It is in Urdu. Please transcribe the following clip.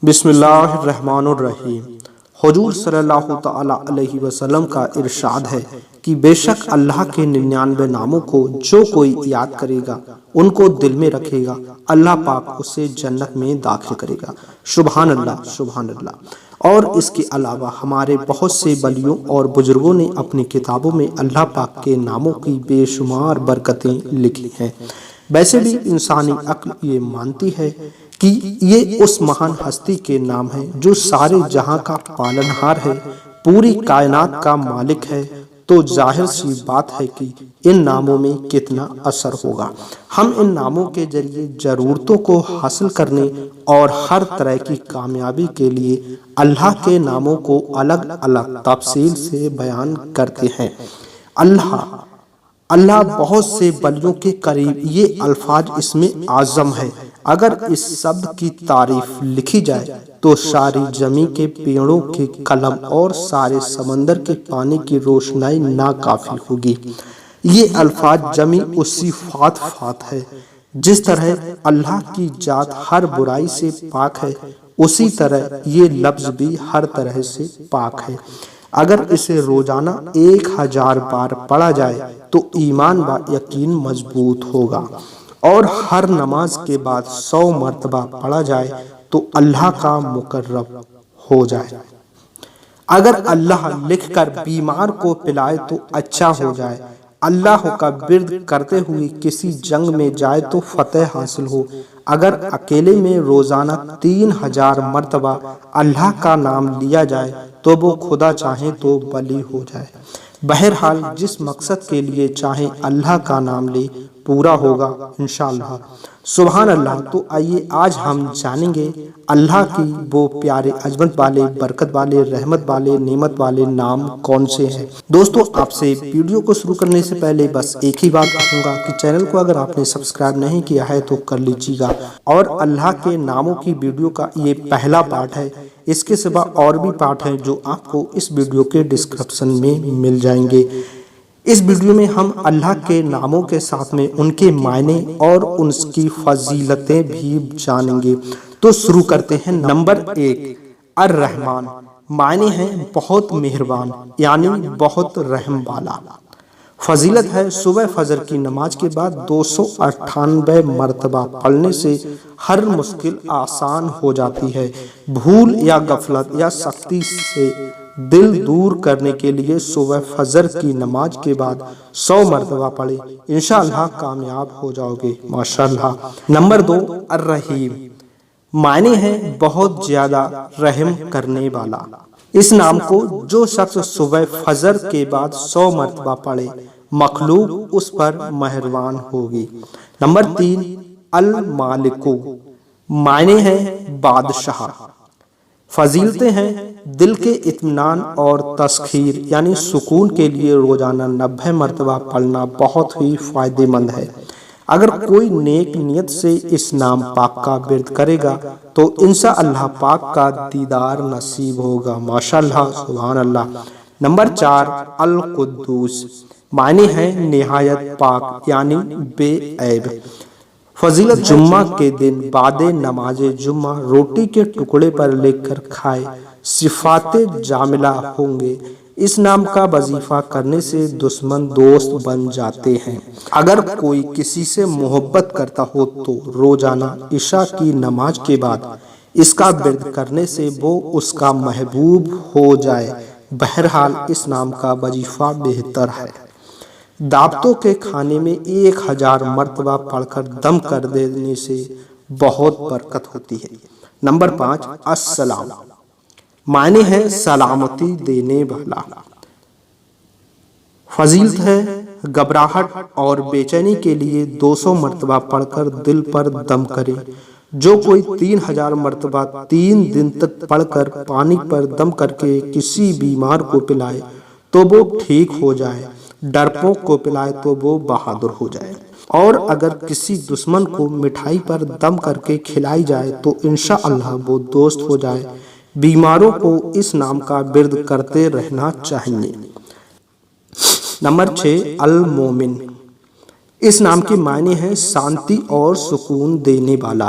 بسم اللہ الرحمن الرحیم۔ حضور صلی اللہ تعالی علیہ وسلم کا ارشاد ہے کہ بے شک اللہ کے 99 ناموں کو جو کوئی یاد کرے گا، ان کو دل میں رکھے گا، اللہ پاک اسے جنت میں داخل کرے گا۔ سبحان اللہ، سبحان اللہ۔ اور اس کے علاوہ ہمارے بہت سے ولیوں اور بزرگوں نے اپنی کتابوں میں اللہ پاک کے ناموں کی بے شمار برکتیں لکھی ہیں۔ ویسے بھی انسانی عقل یہ مانتی ہے کہ یہ اس مہان ہستی کے نام ہے جو سارے جہاں کا پالنہار ہے، پوری کائنات کا مالک ہے، تو ظاہر سی بات ہے کہ ان ناموں میں کتنا اثر ہوگا۔ ہم ان ناموں کے ذریعے ضرورتوں کو حاصل کرنے اور ہر طرح کی کامیابی کے لیے اللہ کے ناموں کو الگ الگ تفصیل سے بیان کرتے ہیں۔ اللہ بہت سے ولیوں کے قریب یہ الفاظ اسم اعظم ہے۔ اگر اس شبد کی تعریف لکھی جائے تو ساری زمین کے پیڑوں کے قلم اور سارے سمندر کے پانی کی روشنائی ناکافی ہوگی۔ یہ الفاظ جمی اسی فات ہے۔ جس طرح اللہ کی ذات ہر برائی سے پاک ہے، اسی طرح یہ لفظ بھی ہر طرح سے پاک ہے۔ اگر اسے روزانہ 1000 بار پڑھا جائے تو ایمان و یقین مضبوط ہوگا، اور ہر نماز کے بعد 100 مرتبہ پڑھا جائے تو اللہ کا مقرب ہو جائے۔ اگر اللہ لکھ کر بیمار کو پلائے تو اچھا ہو جائے۔ اللہ کا ورد کرتے ہوئے کسی جنگ میں جائے تو فتح حاصل ہو۔ اگر اکیلے میں روزانہ 3000 مرتبہ اللہ کا نام لیا جائے تو وہ خدا چاہے تو ولی ہو جائے۔ بہرحال جس مقصد کے لیے چاہے اللہ کا نام لے، پورا ہوگا انشاءاللہ۔ سبحان اللہ۔ تو آئیے آج ہم جانیں گے اللہ کی وہ پیارے عظمت والے، برکت والے، رحمت والے، نعمت والے نام کون سے ہیں۔ دوستو، آپ سے ویڈیو کو شروع کرنے سے پہلے بس ایک ہی بات کہوں گا کہ چینل کو اگر آپ نے سبسکرائب نہیں کیا ہے تو کر لیجیے گا، اور اللہ کے ناموں کی ویڈیو کا یہ پہلا پارٹ ہے۔ اس کے سوا اور بھی پارٹ ہیں جو آپ کو اس ویڈیو کے ڈسکرپشن میں مل جائیں گے۔ اس ویڈیو میں ہم اللہ کے ناموں کے ساتھ میں ان کے معنی اور ان کی فضیلتیں بھی جانیں گے۔ تو شروع کرتے ہیں۔ نمبر 1، الرحمن۔ معنی ہے بہت مہربان، یعنی بہت رحم والا۔ فضیلت ہے صبح فجر کی نماز کے بعد 298 مرتبہ پڑھنے سے ہر مشکل آسان ہو جاتی ہے۔ بھول یا غفلت یا سستی سے دل دور کرنے کے لیے صبح فجر کی نماز کے بعد 100 مرتبہ پڑھیں، انشاءاللہ کامیاب ہو جاؤ گے، ماشاءاللہ۔ نمبر 2، الرحیم۔ معنی ہے بہت زیادہ رحم کرنے والا۔ اس نام کو جو شخص صبح فجر کے بعد 100 مرتبہ پڑھے، مخلوق اس پر مہربان ہوگی۔ نمبر 3، المالک۔ معنی ہے بادشاہ۔ فضیلتیں ہیں دل کے اطمینان اور تسخیر یعنی سکون کے لیے روزانہ 90 مرتبہ پڑھنا بہت ہی فائدہ مند ہے۔ اگر کوئی نیک نیت سے اس نام پاک کا ورد کرے گا تو انشاءاللہ پاک کا دیدار نصیب ہوگا، ماشاءاللہ، سبحان اللہ۔ نمبر 4، القدوس۔ معنی ہے نہایت پاک یعنی بے عیب۔ فضیلت جمعہ کے دن بعد نماز جمعہ روٹی کے ٹکڑے پر لکھ کر کھائے، صفات جاملہ ہوں گے۔ اس نام کا وظیفہ کرنے سے دشمن دوست بن جاتے ہیں۔ اگر کوئی کسی سے محبت کرتا ہو تو روزانہ عشاء کی نماز کے بعد اس کا ورد کرنے سے وہ اس کا محبوب ہو جائے۔ بہرحال اس نام کا وظیفہ بہتر ہے۔ دعوتوں کے کھانے میں 1000 مرتبہ پڑھ کر دم کر دینے سے بہت برکت ہوتی ہے۔ نمبر 5، السلام۔ معنی ہے سلامتی دینے والا۔ فضیلت ہے گھبراہٹ اور بے چینی کے لیے 200 مرتبہ پڑھ کر دل پر دم کرے۔ جو کوئی 3000 مرتبہ 3 دن تک پڑھ کر پانی پر دم کر کے کسی بیمار کو پلائے تو وہ ٹھیک ہو جائے، ڈرپوک کو پلائے تو وہ بہادر ہو جائے، اور اگر کسی دشمن کو مٹھائی پر دم کر کے کھلائی جائے تو انشاءاللہ وہ دوست ہو جائے۔ بیماروں کو اس نام کا ورد کرتے رہنا چاہیے۔ نمبر 6، المومن۔ اس نام کے معنی ہے شانتی اور سکون دینے والا،